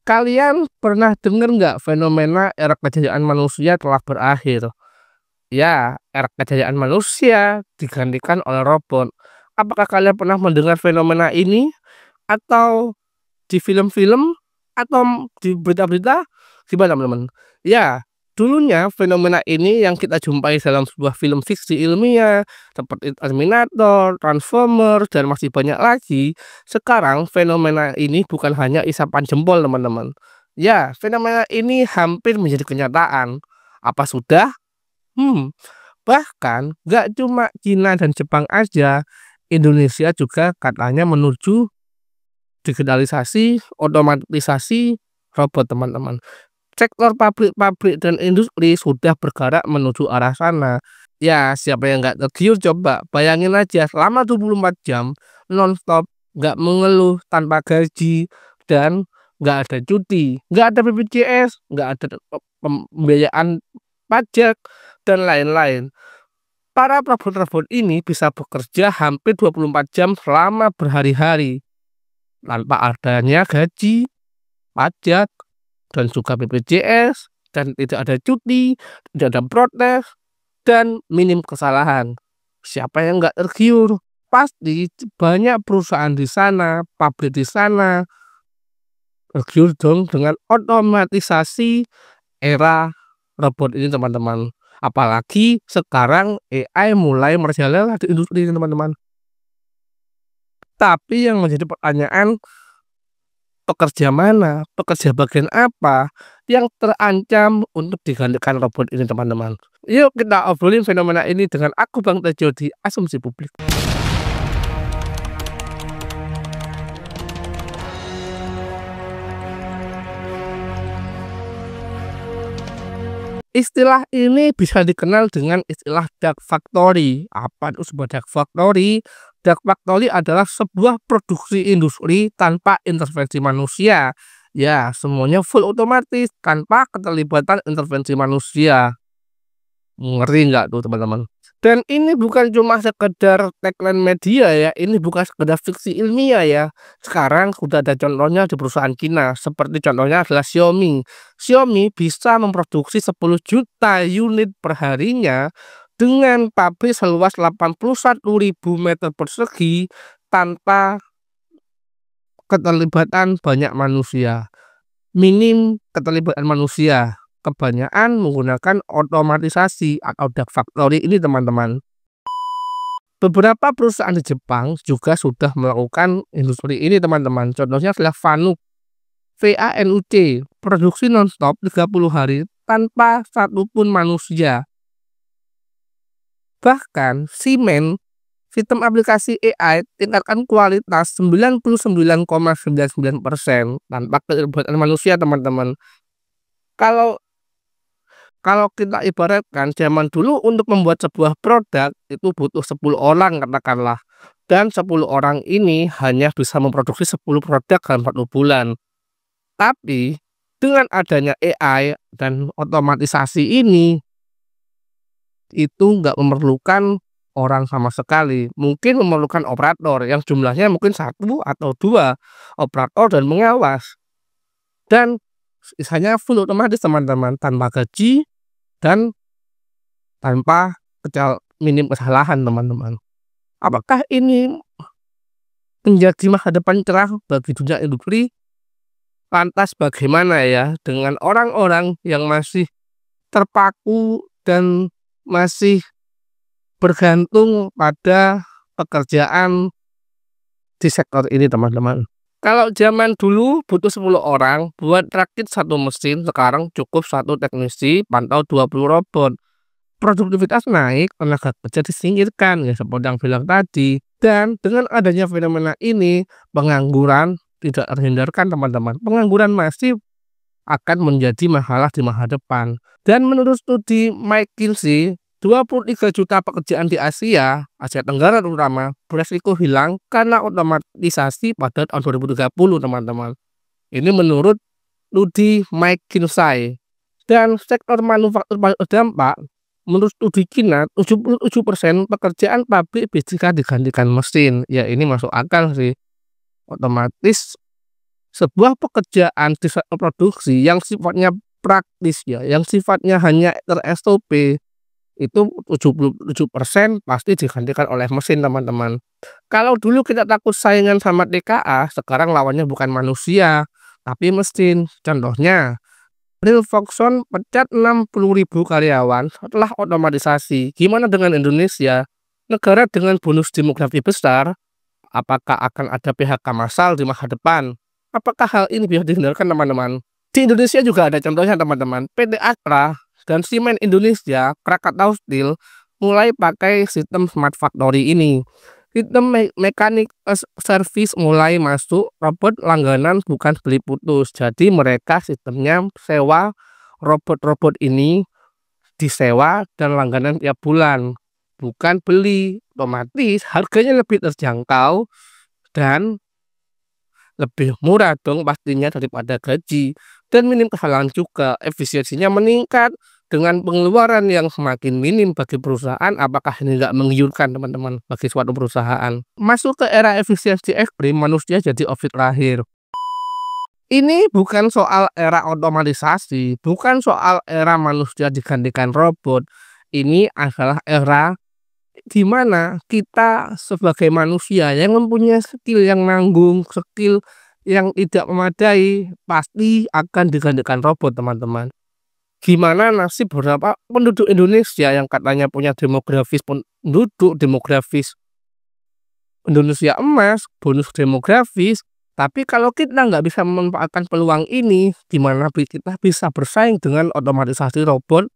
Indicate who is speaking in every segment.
Speaker 1: Kalian pernah dengar nggak fenomena era kejayaan manusia telah berakhir? Ya, era kejayaan manusia digantikan oleh robot. Apakah kalian pernah mendengar fenomena ini? Atau di film-film? Atau di berita-berita? Gimana teman-teman? Ya, dulunya fenomena ini yang kita jumpai dalam sebuah film fiksi ilmiah seperti Terminator, Transformers, dan masih banyak lagi. Sekarang fenomena ini bukan hanya isapan jempol teman-teman. Ya, fenomena ini hampir menjadi kenyataan. Apa sudah? Bahkan gak cuma Cina dan Jepang aja, Indonesia juga katanya menuju digitalisasi, otomatisasi robot teman-teman. Sektor pabrik-pabrik dan industri sudah bergerak menuju arah sana. Ya, siapa yang nggak tergiur coba? Bayangin aja selama 24 jam nonstop, nggak mengeluh, tanpa gaji, dan nggak ada cuti, nggak ada BPJS, nggak ada pembiayaan pajak, dan lain-lain. Para robot-robot ini bisa bekerja hampir 24 jam selama berhari-hari tanpa adanya gaji, pajak, dan juga BPJS, dan tidak ada cuti, tidak ada protes, dan minim kesalahan. Siapa yang nggak tergiur? Pasti banyak perusahaan di sana, pabrik di sana tergiur dong dengan otomatisasi era robot ini teman-teman. Apalagi sekarang AI mulai merajalela di industri ini teman-teman. Tapi yang menjadi pertanyaan, pekerja mana, pekerja bagian apa yang terancam untuk digantikan robot ini teman-teman. Yuk kita obrolin fenomena ini dengan aku Bang Tejo di Asumsi Publik. Istilah ini bisa dikenal dengan istilah dark factory. Apa itu sebuah dark factory? Dark factory adalah sebuah produksi industri tanpa intervensi manusia. Ya, semuanya full otomatis tanpa keterlibatan intervensi manusia. Ngeri nggak tuh teman-teman? Dan ini bukan cuma sekedar tagline media ya, ini bukan sekedar fiksi ilmiah ya. Sekarang sudah ada contohnya di perusahaan Cina, seperti contohnya adalah Xiaomi. Xiaomi bisa memproduksi 10 juta unit per harinya dengan pabrik seluas 81.000 meter persegi tanpa keterlibatan banyak manusia. Minim keterlibatan manusia. Kebanyakan menggunakan otomatisasi atau dark factory ini teman-teman. Beberapa perusahaan di Jepang juga sudah melakukan industri ini teman-teman. Contohnya adalah Fanuc, VANUC, produksi nonstop 30 hari tanpa satupun manusia. Bahkan Siemens, sistem aplikasi AI tingkatkan kualitas 99,99% tanpa keterlibatan manusia teman-teman. Kalau kita ibaratkan zaman dulu untuk membuat sebuah produk itu butuh 10 orang katakanlah. Dan 10 orang ini hanya bisa memproduksi 10 produk dalam 1 bulan. Tapi dengan adanya AI dan otomatisasi ini itu nggak memerlukan orang sama sekali. Mungkin memerlukan operator yang jumlahnya mungkin 1 atau 2 operator dan mengawas. Dan sisanya full otomatis teman-teman, tanpa gaji dan tanpa minim kesalahan teman-teman. Apakah ini menjadi masa depan cerah bagi dunia industri? Lantas bagaimana ya dengan orang-orang yang masih terpaku dan masih bergantung pada pekerjaan di sektor ini teman-teman? Kalau zaman dulu butuh 10 orang buat rakit 1 mesin, sekarang cukup 1 teknisi pantau 20 robot. Produktivitas naik, tenaga kerja disingkirkan ya seperti yang bilang tadi. Dan dengan adanya fenomena ini, pengangguran tidak terhindarkan teman-teman. Pengangguran masif akan menjadi masalah di masa depan. Dan menurut studi McKinsey, 23 juta pekerjaan di Asia Tenggara terutama, beresiko hilang karena otomatisasi pada tahun 2030 teman-teman. Ini menurut studi McKinsey. Dan sektor manufaktur paling terdampak, menurut studi Cina, 77% pekerjaan pabrik bisa digantikan mesin. Ya ini masuk akal sih. Otomatis Sebuah pekerjaan di sektor produksi yang sifatnya praktis ya, yang sifatnya hanya ter-SOP, itu 77% pasti digantikan oleh mesin, teman-teman. Kalau dulu kita takut saingan sama TKA, sekarang lawannya bukan manusia, tapi mesin. Contohnya, Real Foxconn pecat 60.000 karyawan setelah otomatisasi. Gimana dengan Indonesia? Negara dengan bonus demografi besar, apakah akan ada PHK massal di masa depan? Apakah hal ini bisa dihindarkan, teman-teman? Di Indonesia juga ada contohnya, teman-teman. PT Astra dan Semen Indonesia, Krakatau Steel, mulai pakai sistem smart factory ini. Sistem mekanik service mulai masuk, robot langganan bukan beli putus. Jadi mereka sistemnya sewa robot-robot ini, disewa dan langganan tiap bulan, bukan beli. Otomatis harganya lebih terjangkau dan lebih murah dong pastinya daripada gaji, dan minim kesalahan juga, efisiensinya meningkat dengan pengeluaran yang semakin minim bagi perusahaan. Apakah ini nggak menggiurkan, teman-teman, bagi suatu perusahaan? Masuk ke era efisiensi ekstrim, manusia jadi opsi terakhir. Ini bukan soal era otomatisasi, bukan soal era manusia digantikan robot. Ini adalah era di mana kita sebagai manusia yang mempunyai skill yang nanggung, skill yang tidak memadai, pasti akan digantikan robot, teman-teman. Gimana nasib beberapa penduduk Indonesia yang katanya punya demografis Indonesia emas, bonus demografis, tapi kalau kita nggak bisa memanfaatkan peluang ini, gimana kita bisa bersaing dengan otomatisasi robot?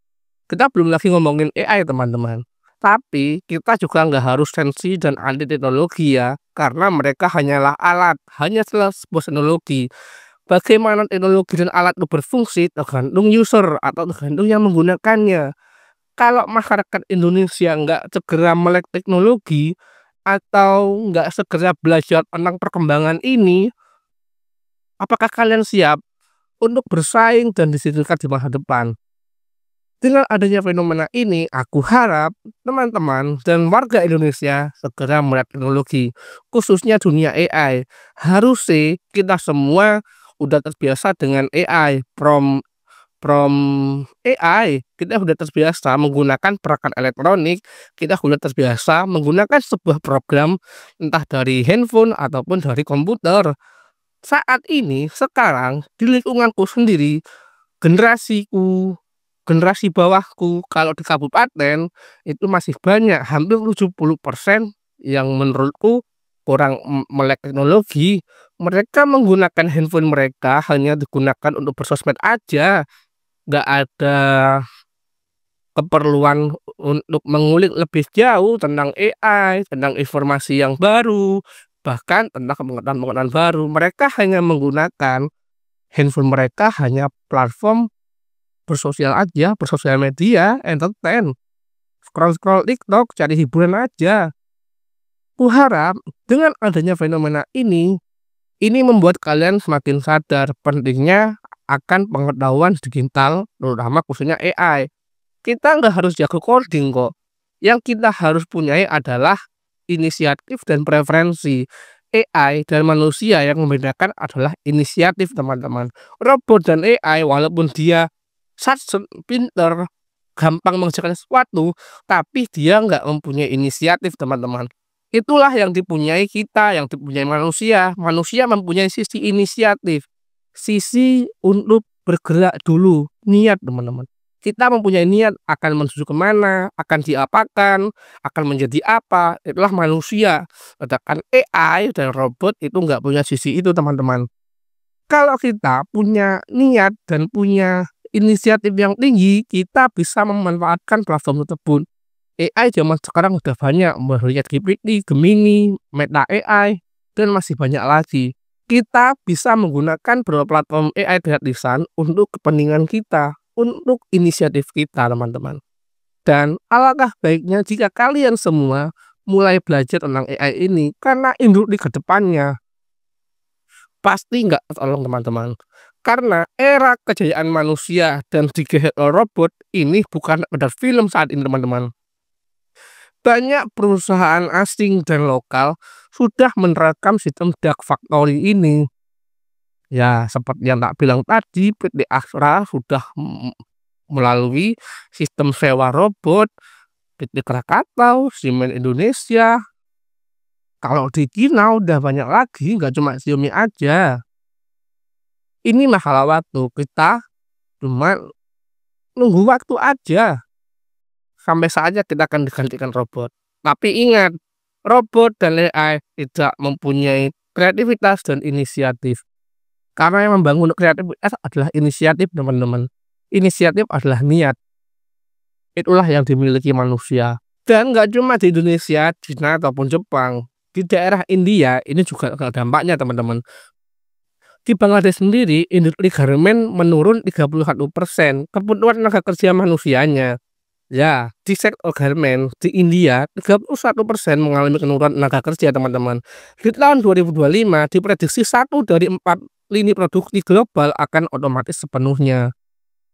Speaker 1: Kita belum lagi ngomongin AI, teman-teman. Tapi kita juga nggak harus sensi dan anti teknologi ya, karena mereka hanyalah alat, hanya sebuah teknologi. Bagaimana teknologi dan alat itu berfungsi tergantung user atau tergantung yang menggunakannya. Kalau masyarakat Indonesia nggak segera melek teknologi atau nggak segera belajar tentang perkembangan ini, apakah kalian siap untuk bersaing dan disediakan di masa depan? Dengan adanya fenomena ini, aku harap teman-teman dan warga Indonesia segera melek teknologi, khususnya dunia AI. Harusnya kita semua udah terbiasa dengan AI, from AI, kita sudah terbiasa menggunakan perangkat elektronik, kita sudah terbiasa menggunakan sebuah program entah dari handphone ataupun dari komputer. Saat ini, sekarang di lingkunganku sendiri, generasiku, generasi bawahku, kalau di kabupaten itu masih banyak, hampir 70% yang menurutku kurang melek teknologi. Mereka menggunakan handphone mereka hanya digunakan untuk bersosmed aja, nggak ada keperluan untuk mengulik lebih jauh tentang AI, tentang informasi yang baru, bahkan tentang pengetahuan-pengetahuan baru. Mereka hanya menggunakan handphone mereka hanya platform bersosial aja, bersosial media, entertain, scroll-scroll TikTok, cari hiburan aja. Kuharap dengan adanya fenomena ini membuat kalian semakin sadar pentingnya akan pengetahuan digital, terutama khususnya AI. Kita nggak harus jago coding kok. Yang kita harus punyai adalah inisiatif dan preferensi. AI dan manusia yang membedakan adalah inisiatif, teman-teman. Robot dan AI walaupun dia pinter, gampang mengerjakan sesuatu, tapi dia nggak mempunyai inisiatif, teman-teman. Itulah yang dipunyai kita, yang dipunyai manusia. Manusia mempunyai sisi inisiatif, sisi untuk bergerak dulu, niat, teman-teman. Kita mempunyai niat akan menuju kemana, akan diapakan, akan menjadi apa. Itulah manusia. Sedangkan AI dan robot itu nggak punya sisi itu, teman-teman. Kalau kita punya niat dan punya inisiatif yang tinggi, kita bisa memanfaatkan platform tersebut. AI zaman sekarang udah banyak, mulai GPT, Gemini, Meta AI, dan masih banyak lagi. Kita bisa menggunakan beberapa platform AI gratisan untuk kepentingan kita, untuk inisiatif kita, teman-teman. Dan alangkah baiknya jika kalian semua mulai belajar tentang AI ini, karena industri ke depannya pasti nggak tertolong, teman-teman. Karena era kejayaan manusia dan digeser robot ini bukan sekedar film saat ini, teman-teman. Banyak perusahaan asing dan lokal sudah menerapkan sistem dark factory ini. Ya, seperti yang tak bilang tadi, PT Astra sudah melalui sistem sewa robot, PT Krakatau, Siemens Indonesia. Kalau di Cina udah banyak lagi, nggak cuma Xiaomi aja. Ini masalah waktu, kita cuma nunggu waktu aja. Sampai saatnya kita akan digantikan robot. Tapi ingat, robot dan AI tidak mempunyai kreativitas dan inisiatif. Karena yang membangun kreativitas adalah inisiatif, teman-teman. Inisiatif adalah niat. Itulah yang dimiliki manusia. Dan nggak cuma di Indonesia, China ataupun Jepang. Di daerah India ini juga ada dampaknya, teman-teman. Di Bangladesh sendiri, industri garmen menurun 31%. Kebutuhan tenaga kerja manusianya. Ya, di sektor garmen di India 31% mengalami penurunan tenaga kerja, teman-teman. Di tahun 2025 diprediksi 1 dari 4 lini produksi global akan otomatis sepenuhnya.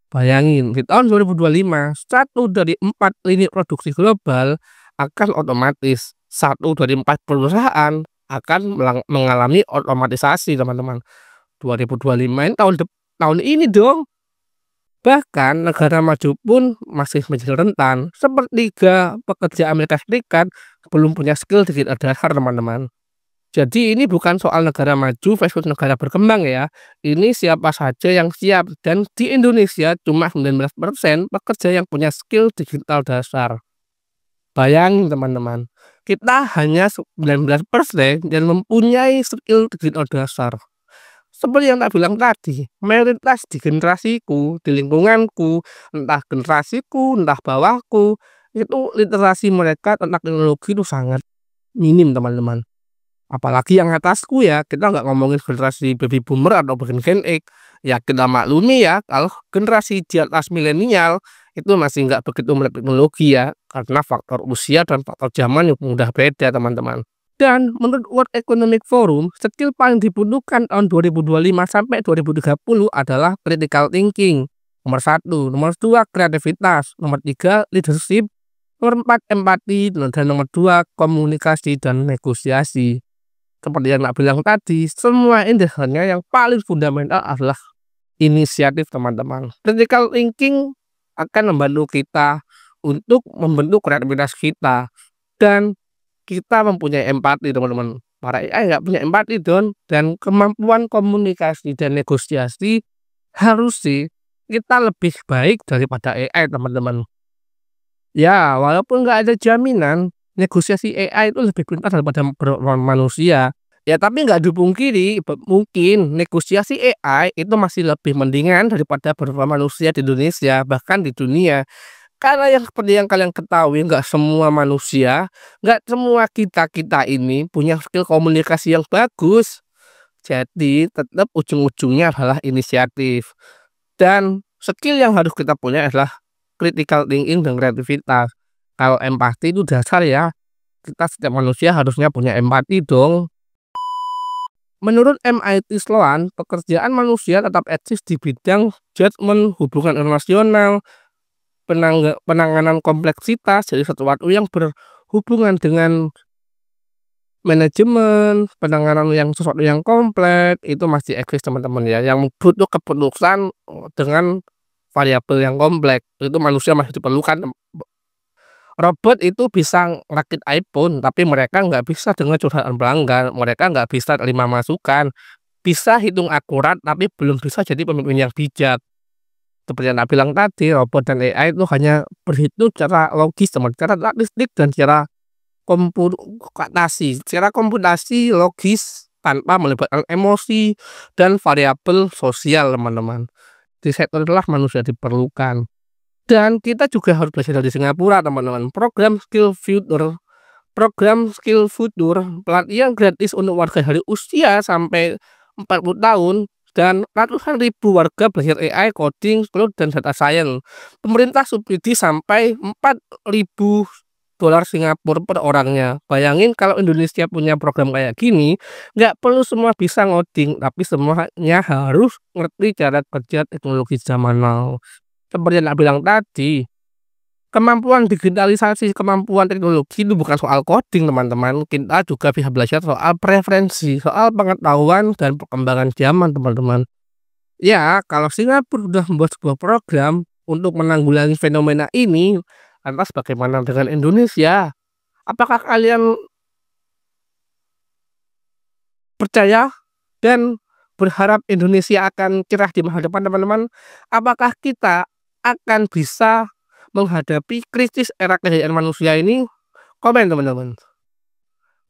Speaker 1: Bayangin, di tahun 2025 1 dari 4 lini produksi global akan otomatis. 1 dari 4 perusahaan akan mengalami otomatisasi, teman-teman. 2025 ini tahun ini dong. Bahkan negara maju pun masih menjadi rentan. Sepertiga pekerja Amerika Serikat belum punya skill digital dasar, teman-teman. Jadi ini bukan soal negara maju versus negara berkembang ya. Ini siapa saja yang siap, dan di Indonesia cuma 19% pekerja yang punya skill digital dasar. Bayangin, teman-teman, kita hanya 19% yang mempunyai skill digital dasar. Seperti yang tak bilang tadi, mayoritas di generasiku, di lingkunganku, entah generasiku, entah bawahku, itu literasi mereka tentang teknologi itu sangat minim, teman-teman. Apalagi yang atasku ya, kita nggak ngomongin generasi baby boomer atau Gen X. Ya kita maklumi ya, kalau generasi di atas milenial itu masih nggak begitu melek teknologi ya, karena faktor usia dan faktor zaman yang udah beda, teman-teman. Dan menurut World Economic Forum, skill paling dibutuhkan tahun 2025 sampai 2030 adalah critical thinking. Nomor 1, nomor 2 kreativitas, nomor 3 leadership, nomor 4 empati, dan nomor 2 komunikasi dan negosiasi. Seperti yang nak bilang tadi, semua ini hanya yang paling fundamental adalah inisiatif, teman-teman. Critical thinking akan membantu kita untuk membentuk kreativitas kita, dan kita mempunyai empati, teman-teman. Para AI nggak punya empati dan kemampuan komunikasi dan negosiasi harus sih kita lebih baik daripada AI, teman-teman. Ya, walaupun nggak ada jaminan negosiasi AI itu lebih pintar daripada manusia. Ya, tapi nggak dipungkiri, mungkin negosiasi AI itu masih lebih mendingan daripada beberapa manusia di Indonesia, bahkan di dunia. Karena yang seperti yang kalian ketahui, nggak semua manusia, nggak semua kita-kita ini punya skill komunikasi yang bagus. Jadi tetap ujung-ujungnya adalah inisiatif. Dan skill yang harus kita punya adalah critical thinking dan kreativitas. Kalau empati itu dasar ya, kita setiap manusia harusnya punya empati dong. Menurut MIT Sloan, pekerjaan manusia tetap eksis di bidang judgement, hubungan internasional, penanganan kompleksitas, jadi sesuatu yang berhubungan dengan manajemen, penanganan yang sesuatu yang kompleks itu masih eksis, teman-teman ya. Yang butuh keputusan dengan variabel yang kompleks itu manusia masih diperlukan. Robot itu bisa ngerakit iPhone, tapi mereka nggak bisa dengar curhatan pelanggan, mereka nggak bisa terima masukan, bisa hitung akurat, tapi belum bisa jadi pemimpin yang bijak. Seperti yang tak bilang tadi, robot dan AI itu hanya berhitung secara logis, secara statistik dan secara komputasi logis tanpa melibatkan emosi dan variabel sosial, teman-teman. Di sektor itulah manusia diperlukan. Dan kita juga harus belajar dari Singapura, teman-teman. Program Skill Future, pelatihan gratis untuk warga dari usia sampai 40 tahun, dan ratusan ribu warga belajar AI, coding, cloud, dan data science. Pemerintah subsidi sampai 4.000 dolar Singapura per orangnya. Bayangin kalau Indonesia punya program kayak gini, nggak perlu semua bisa ngoding, tapi semuanya harus ngerti cara kerja teknologi zaman now. Seperti yang aku bilang tadi, Kemampuan digitalisasi, kemampuan teknologi itu bukan soal coding teman-teman, kita juga bisa belajar soal preferensi, soal pengetahuan dan perkembangan zaman teman-teman. Ya, kalau Singapura sudah membuat sebuah program untuk menanggulangi fenomena ini, lantas bagaimana dengan Indonesia? Apakah kalian percaya dan berharap Indonesia akan cerah di masa depan teman-teman? Apakah kita akan bisa menghadapi krisis era kejayaan manusia ini? Komen teman-teman.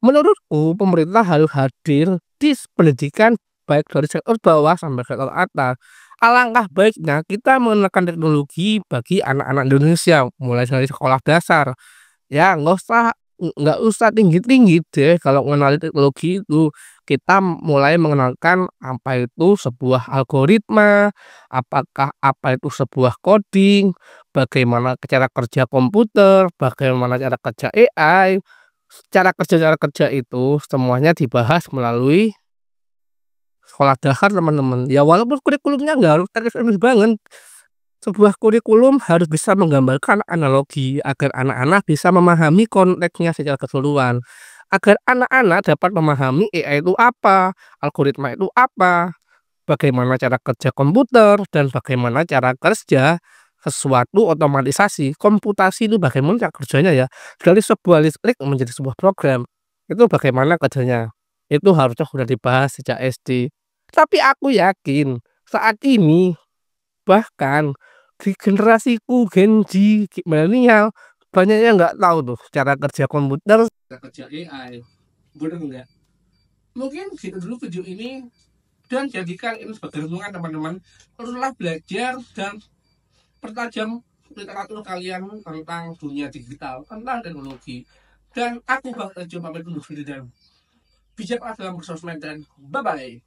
Speaker 1: Menurutku pemerintah harus hadir di pendidikan baik dari sektor bawah sampai sektor atas. Alangkah baiknya kita mengenalkan teknologi bagi anak-anak Indonesia mulai dari sekolah dasar. Ya nggak usah tinggi-tinggi deh kalau mengenali teknologi itu. Kita mulai mengenalkan apa itu sebuah algoritma, apa itu sebuah coding, bagaimana cara kerja komputer, bagaimana cara kerja AI. Cara kerja itu semuanya dibahas melalui sekolah dasar teman-teman. Ya walaupun kurikulumnya nggak harus teknis-teknis banget, sebuah kurikulum harus bisa menggambarkan analogi agar anak-anak bisa memahami konteksnya secara keseluruhan. Agar anak-anak dapat memahami AI itu apa, algoritma itu apa, bagaimana cara kerja komputer, dan bagaimana cara kerja sesuatu otomatisasi, komputasi itu bagaimana cara kerjanya ya. Dari sebuah listrik menjadi sebuah program, itu bagaimana kerjanya. Itu harusnya sudah dibahas sejak SD. Tapi aku yakin saat ini bahkan di generasiku Gen Z, milenial, banyak yang nggak tahu tuh cara kerja komputer, cara kerja AI. Bener nggak? Mungkin gitu dulu video ini dan jadikan ini sebagai renungan teman-teman. Teruslah belajar dan pertajam literatur kalian tentang dunia digital, tentang teknologi. Dan aku bakal coba pamit undur diri dan bijak dalam bersosmed dan bye bye.